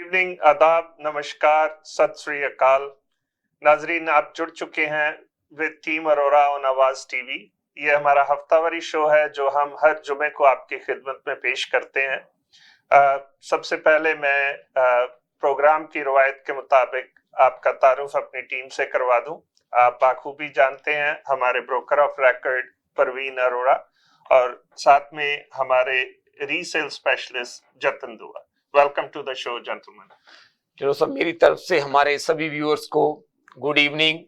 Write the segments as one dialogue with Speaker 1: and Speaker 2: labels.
Speaker 1: Evening, आदाब, नमस्कार, सत श्री अकाल। नाजरीन, आप जुड़ चुके हैं विद टीम अरोरा ऑन आवाज टीवी। ये हमारा हफ्तावारी शो है जो हम हर जुमे को आपकी खिदमत में पेश करते हैं। सबसे पहले मैं प्रोग्राम की रवायत के मुताबिक आपका तारुफ अपनी टीम से करवा दूं। आप बाखूबी जानते हैं हमारे broker of record Parveen Arora और साथ में हमारे resale specialist Jatan Dua. Welcome to the show gentleman.
Speaker 2: चलो सब, मेरी तरफ से हमारे सभी व्यूअर्स को गुड इवनिंग,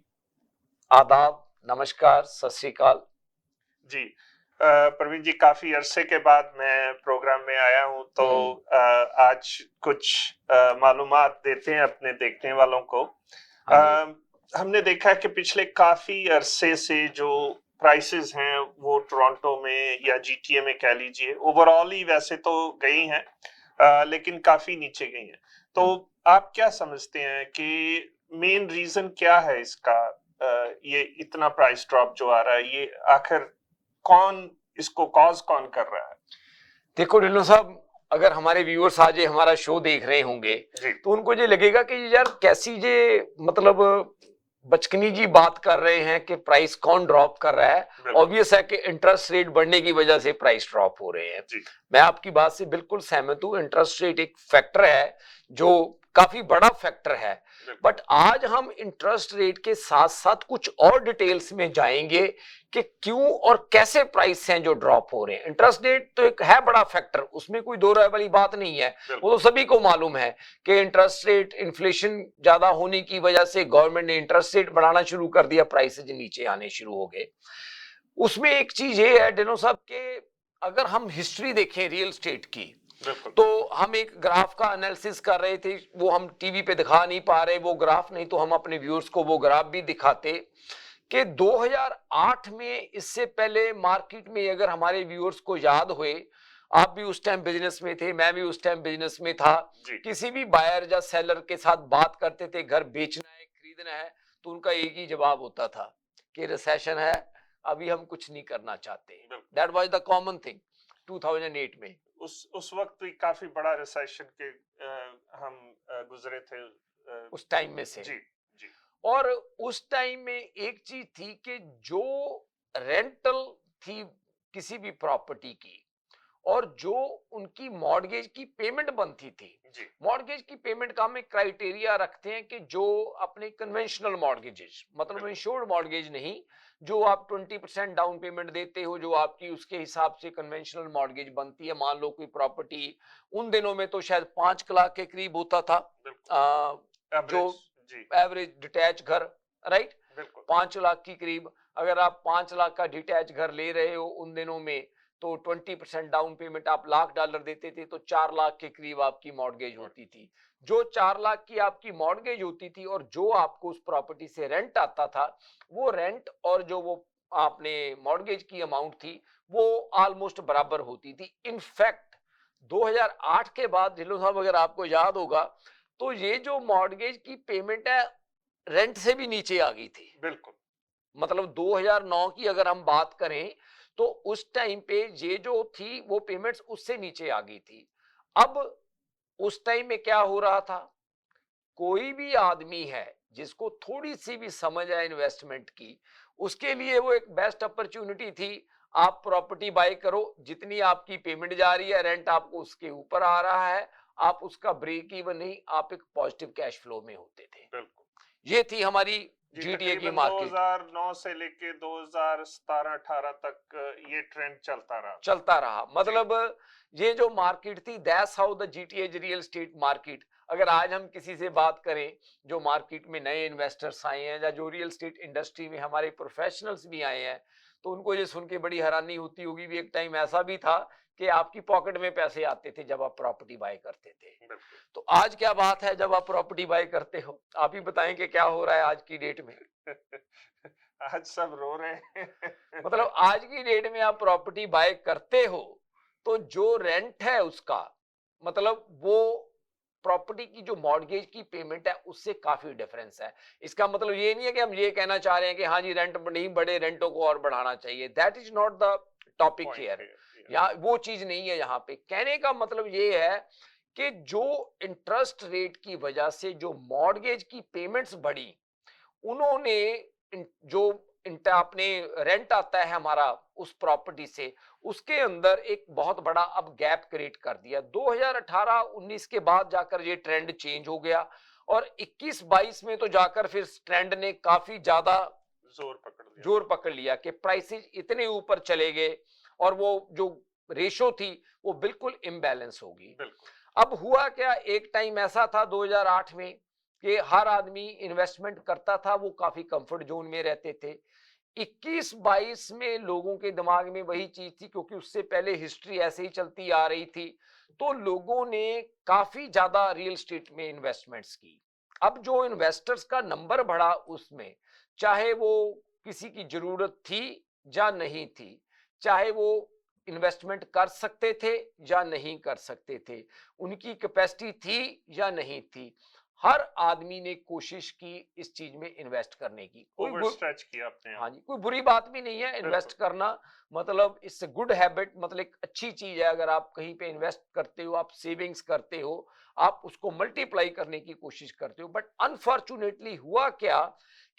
Speaker 2: आदाब, नमस्कार, सत श्री अकाल।
Speaker 1: जी प्रवीण जी, काफी अरसे के बाद मैं प्रोग्राम में आया हूं तो आज कुछ मालूमात देते हैं अपने देखने वालों को। हमने देखा है कि पिछले काफी अरसे से जो प्राइसेस हैं वो टोरंटो में या जीटीए में कह लीजिए ओवरऑल ही वैसे तो गई हैं, लेकिन काफी नीचे गई हैं। तो आप क्या समझते हैं कि मेन रीजन क्या है इसका? ये इतना प्राइस ड्रॉप जो आ रहा है, ये आखिर कौन इसको कॉज कौन कर रहा है?
Speaker 2: देखो डिल्लो साहब, अगर हमारे व्यूअर्स आज ये हमारा शो देख रहे होंगे तो उनको ये लगेगा कि यार कैसी ये मतलब बचकनी जी बात कर रहे हैं कि प्राइस कौन ड्रॉप कर रहा है। ऑब्वियस है कि इंटरेस्ट रेट बढ़ने की वजह से प्राइस ड्रॉप हो रहे हैं। मैं आपकी बात से बिल्कुल सहमत हूं। इंटरेस्ट रेट एक फैक्टर है जो काफी बड़ा फैक्टर है, बट आज हम इंटरेस्ट रेट के साथ साथ कुछ और डिटेल्स में जाएंगे कि क्यों और कैसे प्राइस हैं जो ड्रॉप हो रहे हैं। इंटरेस्ट रेट तो एक है बड़ा फैक्टर, उसमें कोई दो राय वाली बात नहीं है। वो तो सभी को मालूम है कि इंटरेस्ट रेट, इन्फ्लेशन ज्यादा होने की वजह से गवर्नमेंट ने इंटरेस्ट रेट बढ़ाना शुरू कर दिया, प्राइसेज नीचे आने शुरू हो गए। उसमें एक चीज ये है डेनो साहब के, अगर हम हिस्ट्री देखें रियल एस्टेट की तो हम एक ग्राफ का एनालिसिस कर रहे थे, वो हम टीवी पे दिखा नहीं पा रहे वो ग्राफ, नहीं तो हम अपने व्यूअर्स को वो ग्राफ भी दिखाते कि 2008 में, इससे पहले मार्केट में, अगर हमारे व्यूअर्स को याद हुए, आप भी उस टाइम बिजनेस में थे, मैं भी उस टाइम बिजनेस में था, किसी भी बायर या सेलर के साथ बात करते थे घर बेचना है खरीदना है तो उनका एक ही जवाब होता था कि रिसेशन है, अभी हम कुछ नहीं करना चाहते। That was the common thing 2008 में।
Speaker 1: उस वक्त भी काफी बड़ा रिसेशन के हम गुजरे थे
Speaker 2: उस टाइम में से।
Speaker 1: जी जी।
Speaker 2: और उस टाइम में एक चीज थी कि जो रेंटल थी किसी भी प्रॉपर्टी की और जो उनकी मॉर्गेज की पेमेंट बनती थी, मॉर्गेज की पेमेंट का हम एक क्राइटेरिया रखते हैं कि जो अपने कन्वेंशनल मॉर्गेजेस, मतलब इंश्योर्ड मॉर्गेज नहीं, जो आप 20% डाउन पेमेंट देते हो, जो आपकी उसके हिसाब से कन्वेंशनल मॉर्गेज बनती है। मान लो कोई प्रॉपर्टी उन दिनों में तो शायद 5 लाख के करीब होता था, जो एवरेज डिटैच घर, राइट, 5 लाख की करीब। अगर आप 5 लाख का डिटैच घर ले रहे हो उन दिनों में तो 20% डाउन पेमेंट आप $1,00,000 देते थे तो 4 लाख के करीब आपकी मॉर्गेज होती थी। जो 4 लाख की आपकी मॉर्गेज होती थी और जो आपको उस प्रॉपर्टी से रेंट आता था, वो रेंट और जो वो आपने मॉर्गेज की अमाउंट थी वो ऑलमोस्ट बराबर होती थी। इनफैक्ट 2008 के बाद ढिल्लों साहब, अगर आपको याद होगा, तो ये जो मॉर्गेज की पेमेंट है रेंट से भी नीचे आ गई थी।
Speaker 1: बिल्कुल,
Speaker 2: मतलब 2009 की अगर हम बात करें तो उस टाइम पे ये जो थी वो पेमेंट्स उससे नीचे आ गई थी। अब उस टाइम में क्या हो रहा था, कोई भी आदमी है जिसको थोड़ी सी भी समझ है इन्वेस्टमेंट की, उसके लिए वो एक बेस्ट अपॉर्चुनिटी थी। आप प्रॉपर्टी बाय करो, जितनी आपकी पेमेंट जा रही है, रेंट आपको उसके ऊपर आ रहा है, आप उसका ब्रेक इवन नहीं, आप एक पॉजिटिव कैश फ्लो में होते थे।
Speaker 1: बिल्कुल,
Speaker 2: ये थी हमारी जीटीए की मार्केट।
Speaker 1: 2009 से लेके 2017-18 तक ये ट्रेंड
Speaker 2: चलता रहा। मतलब ये जो मार्केट थी, that's how the GTA real estate market. अगर आज हम किसी से बात करें जो मार्केट में नए इन्वेस्टर्स आए हैं या जो रियल एस्टेट इंडस्ट्री में हमारे प्रोफेशनल्स भी आए हैं, तो उनको ये सुन के बड़ी हैरानी होती होगी भी एक टाइम ऐसा भी था कि आपकी पॉकेट में पैसे आते थे जब आप प्रॉपर्टी बाय करते थे। तो आज क्या बात है जब आप प्रॉपर्टी बाय करते हो? आप ही बताएं कि क्या हो रहा है आज की डेट में।
Speaker 1: आज सब रो रहे हैं।
Speaker 2: मतलब आज की डेट में आप प्रॉपर्टी बाय करते हो तो जो रेंट है उसका, मतलब वो प्रॉपर्टी की जो मॉर्गेज की पेमेंट है उससे काफी डिफरेंस है। इसका मतलब ये नहीं है कि हम ये कहना चाह रहे हैं कि हाँ जी रेंट नहीं बढ़े, रेंटों को और बढ़ाना चाहिए। That is not the topic here. यहाँ वो चीज नहीं है। यहाँ पे कहने का मतलब ये है कि जो इंटरेस्ट रेट की वजह से जो मॉर्गेज की पेमेंट्स बढ़ी, उन्होंने जो अपने रेंट आता है हमारा उस प्रॉपर्टी से, उसके अंदर एक बहुत बड़ा अब गैप क्रिएट कर दिया। 2018-19 के बाद जाकर ये ट्रेंड चेंज हो गया और 21-22 में तो जाकर फिर ट्रेंड ने काफी ज्यादा जोर पकड़ लिया कि प्राइसेस इतने ऊपर चले गए और वो जो रेशो थी वो बिल्कुल इम्बैलेंस होगी। अब हुआ क्या, एक टाइम ऐसा था 2008 में कि हर आदमी इन्वेस्टमेंट करता था, वो काफी कंफर्ट जोन में रहते थे। 21-22 में लोगों के दिमाग में वही चीज थी, क्योंकि उससे पहले हिस्ट्री ऐसे ही चलती आ रही थी, तो लोगों ने काफी ज्यादा रियल एस्टेट में इन्वेस्टमेंट्स की। अब जो इन्वेस्टर्स का नंबर बढ़ा, उसमें चाहे वो किसी की जरूरत थी या नहीं थी, चाहे वो इन्वेस्टमेंट कर सकते थे या नहीं कर सकते थे, उनकी कैपेसिटी थी या नहीं थी, हर आदमी ने कोशिश की इस चीज में इन्वेस्ट करने की।
Speaker 1: ओवरस्ट्रेच किया अपने।
Speaker 2: हाँ जी, कोई बुरी बात भी नहीं है इन्वेस्ट करना, मतलब इट्स ए गुड हैबिट, मतलब एक अच्छी चीज है। अगर आप कहीं पे इन्वेस्ट करते हो, आप सेविंग्स करते हो, आप उसको मल्टीप्लाई करने की कोशिश करते हो। बट अनफॉर्चुनेटली हुआ क्या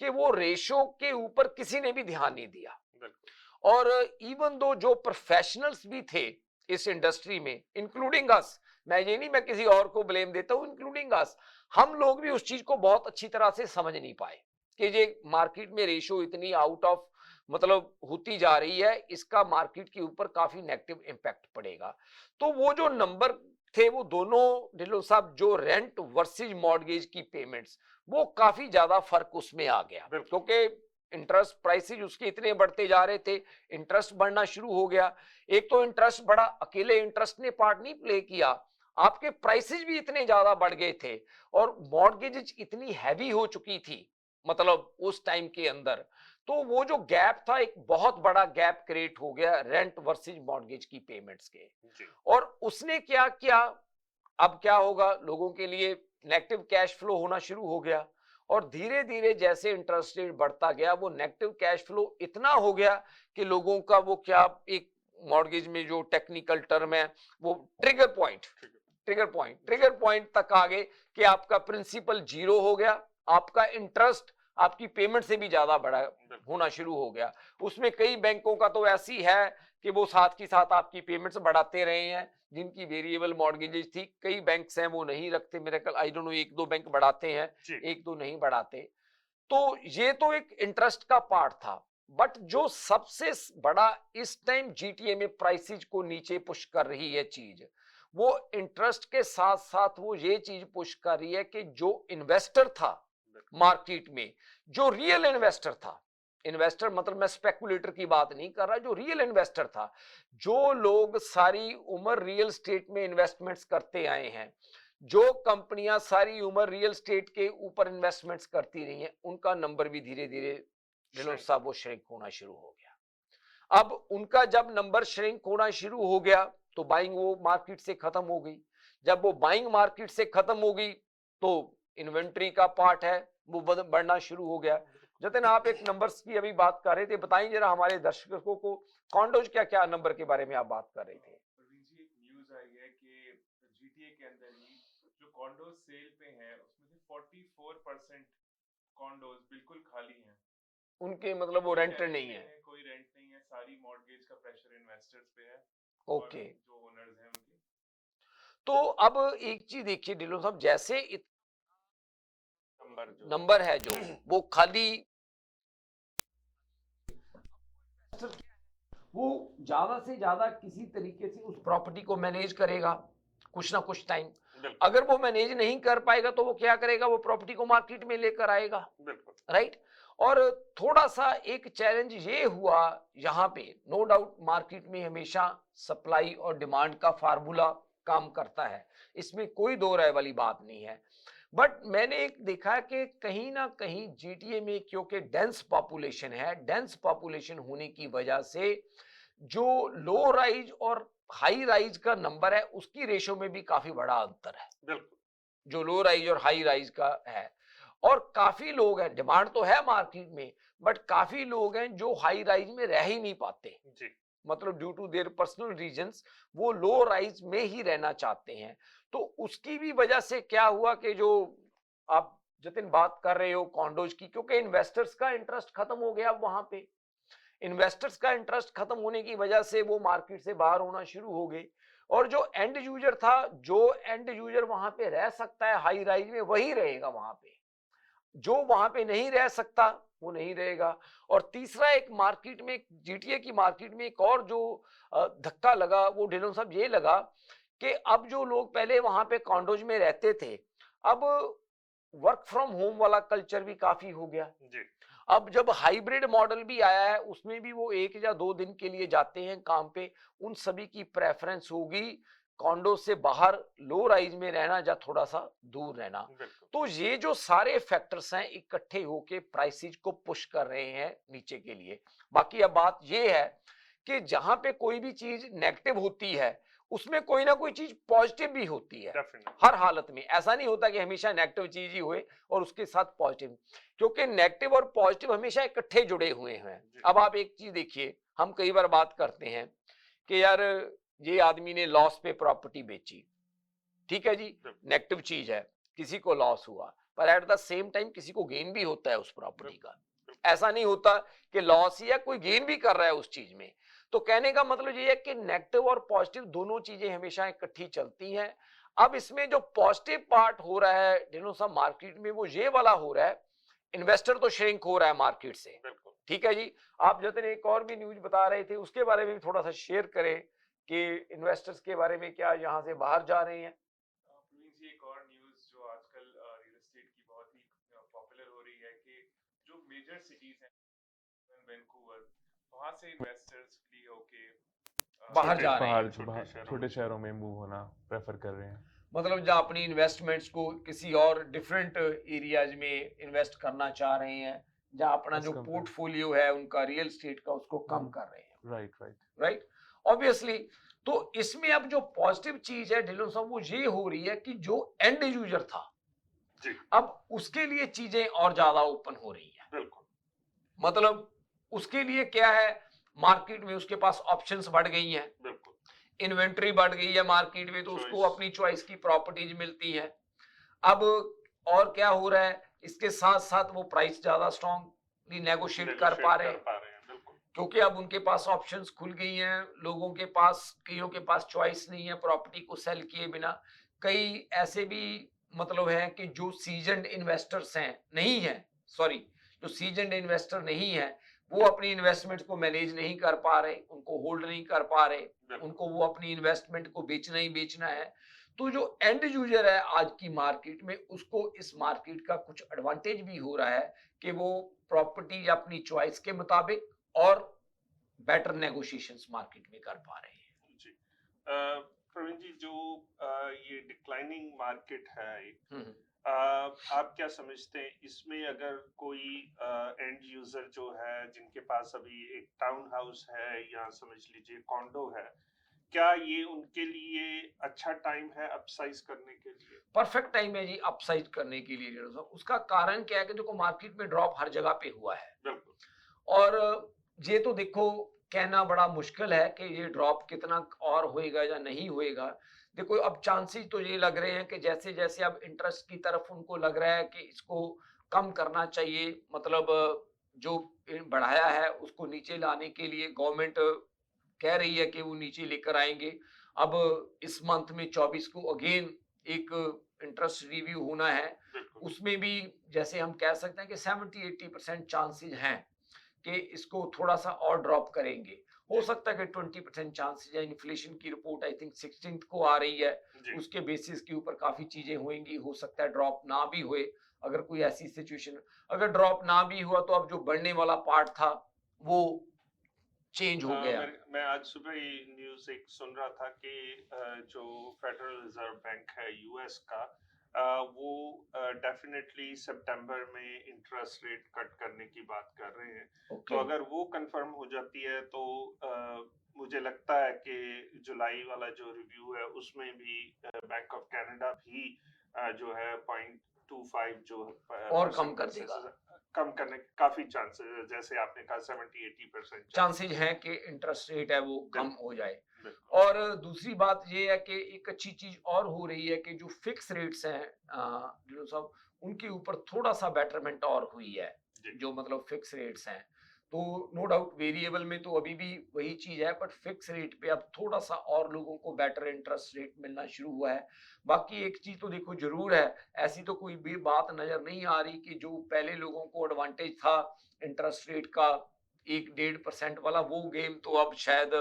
Speaker 2: कि वो रेशो के ऊपर किसी ने भी ध्यान नहीं दिया। और इवन दो जो प्रोफेशनल्स भी थे इस इंडस्ट्री में, इंक्लूडिंग अस, मैं ये नहीं मैं किसी और को ब्लेम देता हूं, इंक्लूडिंग अस, हम लोग भी उस चीज को बहुत अच्छी तरह से समझ नहीं पाए कि ये मार्केट में रेशो इतनी आउट ऑफ मतलब होती जा रही है, इसका मार्केट के ऊपर काफी नेगेटिव इंपैक्ट पड़ेगा। तो वो जो नंबर थे वो दोनों ढिल्लों साहब, जो रेंट वर्सेज मॉर्गेज की पेमेंट्स, वो काफी ज्यादा फर्क उसमें आ गया, क्योंकि इंटरेस्ट प्राइसेज उसके इतने बढ़ते जा रहे थे, इंटरेस्ट बढ़ना शुरू हो गया। एक तो इंटरेस्ट बढ़ा, अकेले इंटरेस्ट ने पार्ट नहीं प्ले किया, आपके प्राइसेज भी इतने ज्यादा बढ़ गए थे और मॉर्गेज इतनी हैवी हो चुकी थी मतलब उस टाइम के अंदर, तो वो जो गैप था, एक बहुत बड़ा गैप क्रिएट हो गया रेंट वर्सेज मॉर्गेज की पेमेंट्स के। और उसने क्या किया, अब क्या होगा, लोगों के लिए नेगेटिव कैश फ्लो होना शुरू हो गया और धीरे धीरे जैसे इंटरेस्ट रेट बढ़ता गया, वो नेगेटिव कैश फ्लो इतना हो गया कि लोगों का वो क्या, एक मॉर्गेज में जो टेक्निकल टर्म है वो ट्रिगर पॉइंट तक आ गए कि आपका प्रिंसिपल जीरो हो गया, आपका इंटरेस्ट आपकी पेमेंट से भी ज्यादा बड़ा होना शुरू हो गया। उसमें कई बैंकों का तो ऐसी है कि वो साथ की साथ आपकी पेमेंट्स बढ़ाते रहे हैं, जिनकी वेरिएबल मॉर्गेजेस थी। कई बैंक्स हैं वो नहीं रखते, मेरे ख्याल आई डोंट नो, एक दो बैंक बढ़ाते हैं, एक दो नहीं बढ़ाते। तो ये तो एक इंटरेस्ट का पार्ट था। बट जो सबसे बड़ा इस टाइम जीटीए में प्राइसेज को नीचे पुश कर रही है चीज, वो इंटरेस्ट के साथ साथ वो ये चीज पुश कर रही है कि जो इन्वेस्टर था मार्केट में, जो रियल इन्वेस्टर था, इन्वेस्टर मतलब मैं स्पेकुलेटर की बात नहीं कर रहा, जो रियल इन्वेस्टर था, जो लोग सारी उम्र रियल स्टेट में इन्वेस्टमेंट्स करते आए हैं, जो कंपनियां सारी उम्र रियल स्टेट के ऊपर इन्वेस्टमेंट्स करती रही हैं, उनका नंबर भी धीरे धीरे साहब वो श्रिंक होना शुरू हो गया। अब उनका जब नंबर श्रिंक होना शुरू हो गया तो बाइंग वो मार्केट से खत्म हो गई। जब वो बाइंग मार्केट से खत्म हो गई तो इन्वेंट्री का पार्ट है वो बढ़ना शुरू हो गया। जतिन, आप एक नंबर्स की अभी बात कर रहे थे, बताइए जरा हमारे दर्शकों को कॉन्डोज क्या क्या नंबर के बारे में आप बात कर रहे थे।
Speaker 3: जी, एक न्यूज़ आई है कि जीटीए के अंदर ही जो कॉन्डोज सेल पे हैं उसमें से 44% कॉन्डोज बिल्कुल खाली हैं,
Speaker 2: उनके मतलब वो रेंट नहीं है,
Speaker 3: कोई रेंट नहीं है, सारी मॉर्गेज का प्रेशर इन्वेस्टर्स पे है।
Speaker 2: ओके,
Speaker 3: जो ओनर्स हैं उनके।
Speaker 2: तो अब एक चीज देखिए ढिल्लों साहब, जैसे नंबर है जो वो खाली, वो ज्यादा से ज्यादा किसी तरीके से उस प्रॉपर्टी को मैनेज करेगा कुछ ना कुछ टाइम। अगर वो मैनेज नहीं कर पाएगा तो वो क्या करेगा, वो प्रॉपर्टी को मार्केट में लेकर आएगा, राइट। और थोड़ा सा एक चैलेंज ये हुआ यहाँ पे, नो डाउट मार्केट में हमेशा सप्लाई और डिमांड का फार्मूला काम करता है, इसमें कोई दो राय वाली बात नहीं है। बट मैंने एक देखा कि कहीं ना कहीं जीटीए में क्योंकि डेंस पॉपुलेशन है, डेंस पॉपुलेशन होने की वजह से जो लो राइज और हाई राइज का नंबर है उसकी रेशो में भी काफी बड़ा अंतर है। बिल्कुल, जो लो राइज और हाई राइज का है, और काफी लोग हैं, डिमांड तो है मार्केट में, बट काफी लोग हैं जो हाई राइज में रह ही नहीं पाते जी। मतलब due to their personal reasons वो लो राइज में ही रहना चाहते हैं। तो उसकी भी वजह से क्या हुआ कि जो आप जतिन बात कर रहे हो कॉन्डोज की, क्योंकि इन्वेस्टर्स का इंटरेस्ट खत्म हो गया। अब वहां पे इन्वेस्टर्स का इंटरेस्ट खत्म होने की वजह से वो मार्केट से बाहर होना शुरू हो गए, और जो एंड यूजर था, जो एंड यूजर वहां पे रह सकता है हाई राइज में वही रहेगा वहां पे, जो वहां पे नहीं रह सकता वो नहीं रहेगा। और तीसरा एक मार्केट में, जीटीए की मार्केट में एक और जो धक्का लगा वो ढिल्लों साहब ये लगा कि अब जो लोग पहले वहां पे कॉन्डोज में रहते थे, अब वर्क फ्रॉम होम वाला कल्चर भी काफी हो गया
Speaker 1: जी।
Speaker 2: अब जब हाइब्रिड मॉडल भी आया है उसमें भी वो 1 या 2 दिन के लिए जाते हैं काम पे, उन सभी की प्रेफरेंस होगी कॉन्डो से बाहर लो राइज में रहना या थोड़ा सा दूर रहना। तो ये जो सारे फैक्टर्स हैं इकट्ठे होके प्राइसेज को पुश कर रहे हैं नीचे के लिए। बाकी अब बात ये है कि जहां पे कोई भी चीज नेगेटिव होती है उसमें कोई ना कोई चीज पॉजिटिव भी होती है। हर हालत में ऐसा नहीं होता कि हमेशा नेगेटिव चीज ही हुए और उसके साथ पॉजिटिव, क्योंकि नेगेटिव और पॉजिटिव हमेशा इकट्ठे जुड़े हुए हैं। अब आप एक चीज देखिए, हम कई बार बात करते हैं कि यार ये आदमी ने लॉस पे प्रॉपर्टी बेची, ठीक है जी, नेगेटिव चीज है, किसी को लॉस हुआ, पर एट द सेम टाइम किसी को गेन भी होता है उस प्रॉपर्टी का। ऐसा नहीं होता कि लॉस ही है, कोई गेन भी कर रहा है उस चीज में। तो कहने का मतलब ये है कि नेगेटिव और पॉजिटिव दोनों चीजें हमेशा इकट्ठी चलती हैं। अब इसमें जो पॉजिटिव पार्ट हो रहा है ढिल्लों साहब मार्केट में वो ये वाला हो रहा है, इन्वेस्टर तो श्रिंक हो रहा है मार्केट से, ठीक है जी। आप जतिन एक और भी न्यूज बता रहे थे उसके बारे में भी थोड़ा सा शेयर करें कि इन्वेस्टर्स के बारे में क्या यहाँ से बाहर जा रहे हैं।
Speaker 3: एक और न्यूज जो आजकल रियल एस्टेट की बहुत ही पॉपुलर हो रही है कि जो मेजर सिटीज हैं वैंकूवर, वहां से इन्वेस्टर्स फ्री होके
Speaker 2: बाहर जा रहे हैं,
Speaker 3: छोटे शहरों में मूव होना प्रेफर कर रहे हैं।
Speaker 2: मतलब जहाँ अपनी इन्वेस्टमेंट्स को किसी और डिफरेंट एरियाज में इन्वेस्ट करना चाह रहे हैं, जहाँ अपना जो पोर्टफोलियो है उनका रियल एस्टेट का उसको कम कर रहे हैं। Right obviously. तो इसमें अब जो पॉजिटिव चीज है ढिल्लों साहब वो ये हो रही है कि जो एंड यूजर था
Speaker 1: जी।
Speaker 2: अब उसके लिए चीजें और ज्यादा ओपन हो रही है।
Speaker 1: बिल्कुल।
Speaker 2: मतलब उसके लिए क्या है, मार्केट में उसके पास ऑप्शंस बढ़ गई हैं,
Speaker 1: बिल्कुल,
Speaker 2: इन्वेंट्री बढ़ गई है मार्केट में, तो उसको अपनी चॉइस की प्रॉपर्टीज मिलती है। अब और क्या हो रहा है, इसके साथ साथ वो प्राइस ज्यादा स्ट्रॉन्गली नेगोशिएट कर पा रहे हैं, क्योंकि अब उनके पास ऑप्शंस खुल गई हैं। लोगों के पास, कईयों के पास चॉइस नहीं है प्रॉपर्टी को सेल किए बिना। कई ऐसे भी मतलब है कि जो सीजन्ड इन्वेस्टर्स हैं नहीं है, सॉरी, जो सीजन्ड इन्वेस्टर नहीं है वो अपनी इन्वेस्टमेंट को मैनेज नहीं कर पा रहे, उनको होल्ड नहीं कर पा रहे, उनको वो अपनी इन्वेस्टमेंट को बेचना ही बेचना है। तो जो एंड यूजर है आज की मार्केट में उसको इस मार्केट का कुछ एडवांटेज भी हो रहा है कि वो प्रॉपर्टी अपनी चॉइस के मुताबिक और बेटर नेगोशिएशंस मार्केट में कर पा रहे हैं।
Speaker 1: जी। प्रवीण जी, जो ये डिक्लाइनिंग मार्केट है, आप क्या समझते हैं इसमें, अगर कोई एंड यूजर जो है जिनके पास अभी एक टाउन हाउस है या समझ लीजिए कॉन्डो है, क्या ये उनके लिए अच्छा टाइम है अपसाइज करने के लिए?
Speaker 2: परफेक्ट टाइम है जी अपसाइज करने के लिए। उसका कारण क्या है कि देखो मार्केट में ड्रॉप हर जगह पे हुआ है।
Speaker 1: बिल्कुल।
Speaker 2: और ये तो देखो कहना बड़ा मुश्किल है कि ये ड्रॉप कितना और होएगा या नहीं होएगा। देखो अब चांसेस तो ये लग रहे हैं कि जैसे जैसे अब इंटरेस्ट की तरफ उनको लग रहा है कि इसको कम करना चाहिए, मतलब जो बढ़ाया है उसको नीचे लाने के लिए गवर्नमेंट कह रही है कि वो नीचे लेकर आएंगे। अब इस मंथ में 24 को अगेन एक इंटरेस्ट रिव्यू होना है, उसमें भी जैसे हम कह सकते हैं कि 70-80% चांसेस हैं कि इसको थोड़ा सा और ड्रॉप करेंगे। हो सकता है कि 20% चांसेस है। इन्फ्लेशन की रिपोर्ट आई थिंक 16th को आ रही है, उसके बेसिस के ऊपर काफी चीजें होंगी, हो सकता है ड्रॉप ना भी हुए। अगर कोई ऐसी सिचुएशन, अगर ड्रॉप ना भी हुआ तो अब जो बढ़ने वाला पार्ट था वो चेंज हो गया।
Speaker 1: मैं आज सुबह ही न्यूज एक सुन रहा था कि जो फेडरल रिजर्व बैंक है यूएस का, वो डेफिनेटली सितंबर में इंटरेस्ट रेट कट करने की बात कर रहे हैं। तो अगर वो कंफर्म हो जाती है तो मुझे लगता है कि जुलाई वाला जो रिव्यू है उसमें भी बैंक ऑफ कनाडा भी जो है 0.25 जो
Speaker 2: और कम कर देगा,
Speaker 1: कम करने के काफी चांसेस है, जैसे आपने कहा 70-80%
Speaker 2: चांसेज हैं कि इंटरेस्ट रेट है वो कम हो जाए।
Speaker 1: बिल्कुल।
Speaker 2: और दूसरी बात ये है कि एक अच्छी चीज और हो रही है कि जो फिक्स रेट्स हैं ढिल्लों साहब, उनके ऊपर थोड़ा सा बेटरमेंट और हुई है।
Speaker 1: जी।
Speaker 2: जो मतलब फिक्स रेट्स हैं, तो नो डाउट वेरिएबल में तो अभी भी वही चीज है, बट फिक्स रेट पे अब थोड़ा सा और लोगों को बेटर इंटरेस्ट रेट मिलना शुरू हुआ है। बाकी एक चीज तो देखो जरूर है, ऐसी तो कोई भी बात नजर नहीं आ रही कि जो पहले लोगों को एडवांटेज था इंटरेस्ट रेट का 1-1.5% वाला, वो गेम तो अब शायद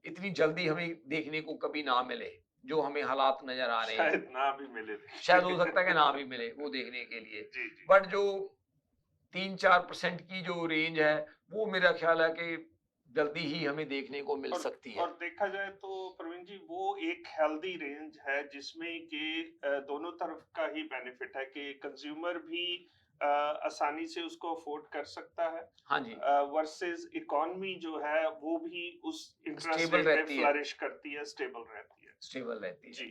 Speaker 2: इतनी जल्दी हमें देखने को कभी ना मिले, जो हमें हालात नजर आ रहे हैं।
Speaker 1: शायद ना भी मिले।
Speaker 2: शायद हो सकता है कि ना भी मिले वो देखने के लिए।
Speaker 1: जी जी।
Speaker 2: बट जो 3-4% की जो रेंज है, वो मेरा ख्याल है कि जल्दी ही हमें देखने को मिल सकती है।
Speaker 1: और देखा जाए तो प्रवीण जी, वो एक हेल्दी रेंज है जिसमें कि दोनों तरफ का ही बेनिफिट है कि कंज्यूमर भी आसानी से उसको अफोर्ड कर सकता है।
Speaker 2: हाँ जी।
Speaker 1: वर्सेस इकोनॉमी जो है वो भी उस इंटरेस्ट
Speaker 2: स्टेबल
Speaker 1: रेट पे
Speaker 2: रहती है।
Speaker 1: फ्लरिश करती है, स्टेबल रहती है।
Speaker 2: स्टेबल रहती है।
Speaker 1: जी।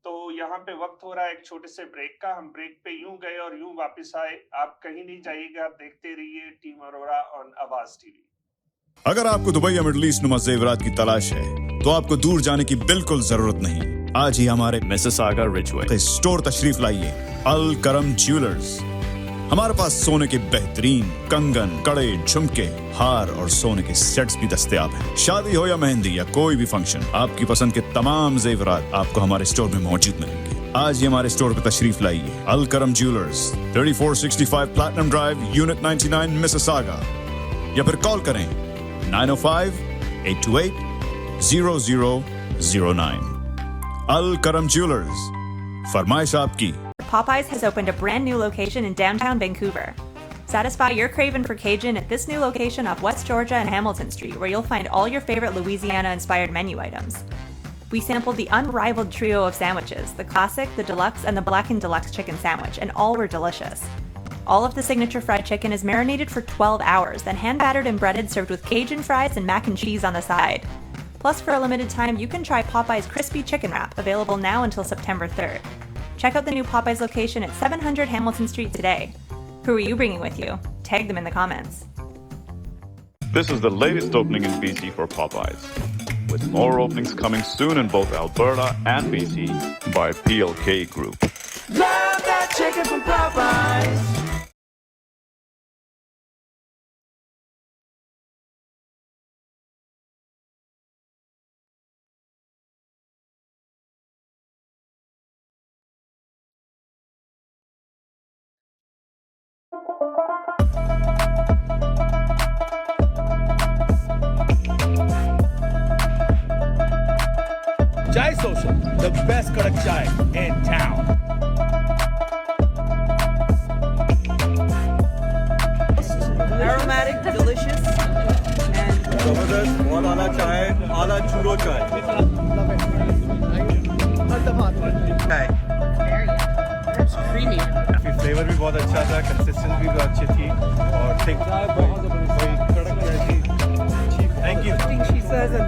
Speaker 1: तो यहाँ पे वक्त हो रहा है एक छोटे से ब्रेक का। हम ब्रेक पे यूं गए और यूं वापस आए। आप कहीं नहीं जाइएगा, देखते रहिए टीम अरोड़ा ऑन आवाज टीवी।
Speaker 4: अगर आपको दुबई या मिडल ईस्ट नुमा ज़ेवरात की तलाश है, तो आपको दूर जाने की बिल्कुल जरूरत नहीं। आज ही हमारे मिसिसागा रिजवे स्टोर तशरीफ लाइए, अल करम ज्वेलर्स। हमारे पास सोने के बेहतरीन कंगन, कड़े, झुमके, हार और सोने के सेट्स भी दस्तयाब हैं। शादी हो या मेहंदी या कोई भी फंक्शन, आपकी पसंद के तमाम जेवरात आपको हमारे स्टोर में मौजूद मिलेंगे। आज ही हमारे स्टोर पर तशरीफ लाइए, अल करम jewellers, 3465 platinum drive, unit 99, Mississauga. या फिर कॉल करें 905-828-0009। Al Karam Jewelers, फरमाइश आपकी।
Speaker 5: Popeyes has opened a brand new location in downtown Vancouver. Satisfy your craving for Cajun at this new location off West Georgia and Hamilton Street, where you'll find all your favorite Louisiana-inspired menu items. We sampled the unrivaled trio of sandwiches, the classic, the deluxe, and the blackened deluxe chicken sandwich, and all were delicious. All of the signature fried chicken is marinated for 12 hours, then hand-battered and breaded, served with Cajun fries and mac and cheese on the side. Plus, for a limited time, you can try Popeye's Crispy Chicken Wrap, available now until September 3rd. Check out the new Popeye's location at 700 Hamilton Street today. Who are you bringing with you? Tag them in the comments.
Speaker 6: This is the latest opening in BC for Popeyes, with more openings coming soon in both Alberta and BC by PLK Group.
Speaker 7: Love that chicken from Popeyes. Chai Social, the best kadak chai in town.
Speaker 8: Aromatic, delicious, and
Speaker 9: जबरदस्त, बहुत आला चाय, आला चूरो चाय।
Speaker 8: it's creamy.
Speaker 9: Flavour भी बहुत अच्छा था, कंसिस्टेंसी भी बहुत अच्छी थी और थिक, वही कड़क जैसी। Thank you.
Speaker 8: She says, and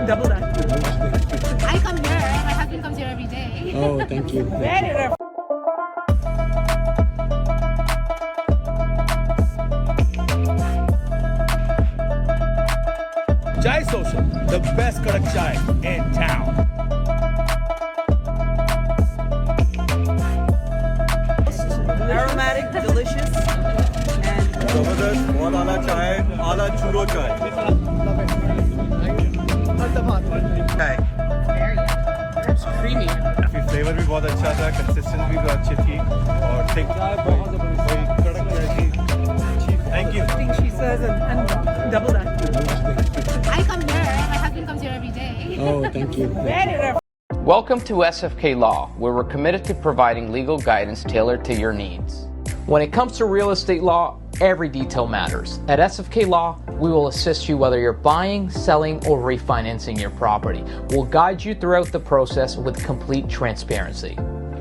Speaker 8: double that.
Speaker 10: I come here. My husband comes here every day.
Speaker 9: Oh, thank you.
Speaker 7: Chai Social, the best kadak chai in town.
Speaker 8: Aromatic, delicious, and
Speaker 9: जबरदस्त, बहुत आला चाय, आला चूरो चाय।
Speaker 8: it's creamy.
Speaker 9: Flavour भी बहुत अच्छा था, कंसिस्टेंसी भी बहुत अच्छी थी और थिक, वही कड़क जैसी। Thank you.
Speaker 8: She says, and double that.
Speaker 10: I come here. My husband comes here every day.
Speaker 9: Oh, thank you.
Speaker 11: Welcome to SFK Law, where we're committed to providing legal guidance tailored to your needs. When it comes to real estate law, every detail matters. At SFK Law, we will assist you whether you're buying, selling, or refinancing your property. We'll guide you throughout the process with complete transparency.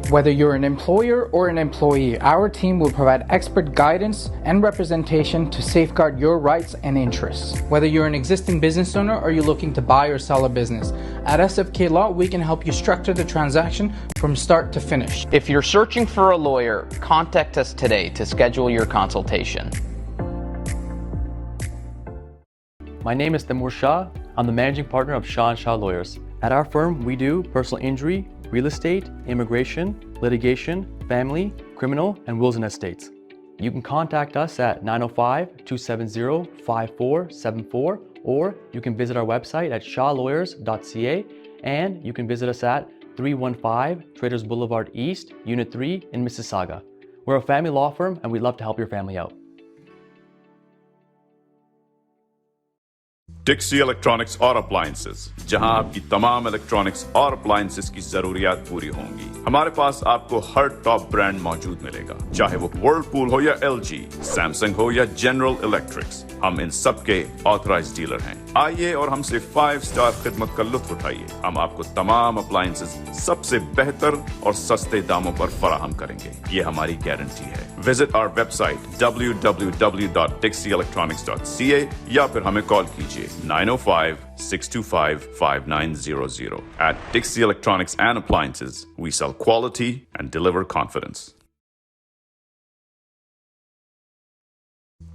Speaker 11: Whether you're an employer or an employee, our team will provide expert guidance and representation to safeguard your rights and interests. Whether you're an existing business owner or you're looking to buy or sell a business, at SFK Law, we can help you structure the transaction from start to finish. If you're searching for a lawyer, contact us today to schedule your consultation.
Speaker 12: My name is Timur Shah. I'm the managing partner of Shah & Shah Lawyers. At our firm, we do personal injury, real estate, immigration, litigation, family, criminal, and wills and estates. You can contact us at 905-270-5474, or you can visit our website at shawlawyers.ca, and you can visit us at 315 Traders Boulevard East, Unit 3 in Mississauga. We're a family law firm, and we'd love to help your family out.
Speaker 4: Dixy Electronics और Appliances, जहां आपकी तमाम electronics और appliances की जरूरियात पूरी होंगी। हमारे पास आपको हर टॉप ब्रांड मौजूद मिलेगा, चाहे वो व्हर्लपूल हो या एलजी, सैमसंग हो या जनरल इलेक्ट्रिक्स। हम इन सब के ऑथराइज्ड डीलर हैं। आइए और हमसे 5 स्टार खिदमत का लुत्फ उठाइए। हम आपको तमाम अप्लायंसेस सबसे बेहतर और सस्ते दामों पर फराहम करेंगे, ये हमारी गारंटी है। विजिट आवर वेबसाइट www.dixieelectronics.ca या फिर हमें कॉल कीजिए 905-625-5900. At Dixie Electronics and Appliances, we sell quality and deliver confidence.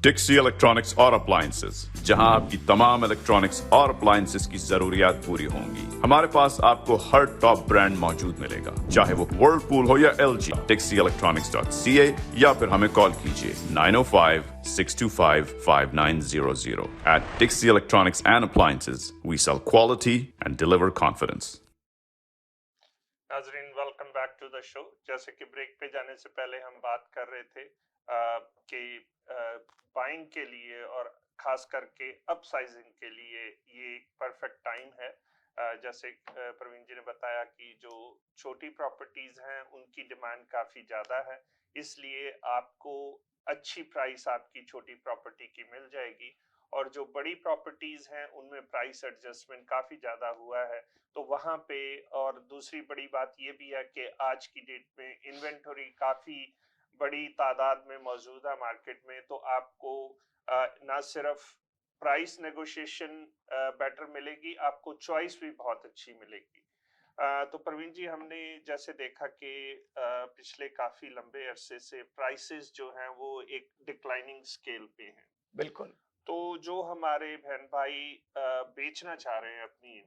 Speaker 4: Dixy Electronics और अप्लायंसेस, जहां आपकी तमाम इलेक्ट्रॉनिक्स और अप्लायंसेस की जरूरियात पूरी होंगी। हमारे पास आपको हर टॉप ब्रांड मौजूद मिलेगा, चाहे वो व्हर्लपूल हो या एलजी। dixieelectronics.ca या फिर हमें कॉल कीजिए 905-625-5900. At Dixie Electronics and Appliances, we sell quality and deliver confidence.
Speaker 1: नाजरीन, welcome back to the show. जैसे कि ब्रेक पे जाने से पहले हम बात कर रहे थे कि बाइंग के लिए और खास करके अपसाइजिंग के लिए ये एक परफेक्ट टाइम है। जैसे प्रवीण जी ने बताया कि जो छोटी प्रॉपर्टीज हैं उनकी डिमांड काफ़ी ज़्यादा है, इसलिए आपको अच्छी प्राइस आपकी छोटी प्रॉपर्टी की मिल जाएगी। और जो बड़ी प्रॉपर्टीज हैं उनमें प्राइस एडजस्टमेंट काफ़ी ज़्यादा हुआ है, तो वहाँ पे। और दूसरी बड़ी बात ये भी है कि आज की डेट में इन्वेंटरी काफ़ी बड़ी तादाद में मौजूद है मार्केट में, तो आपको ना सिर्फ प्राइस नेगोशिएशन बेटर मिलेगी, आपको चॉइस भी बहुत अच्छी मिलेगी। तो प्रवीण जी, हमने जैसे देखा कि पिछले काफ़ी लंबे अरसे से प्राइसेस जो हैं वो एक डिक्लाइनिंग स्केल पे हैं।
Speaker 2: बिल्कुल।
Speaker 1: तो जो हमारे बहन भाई बेचना चाह रहे हैं अपनी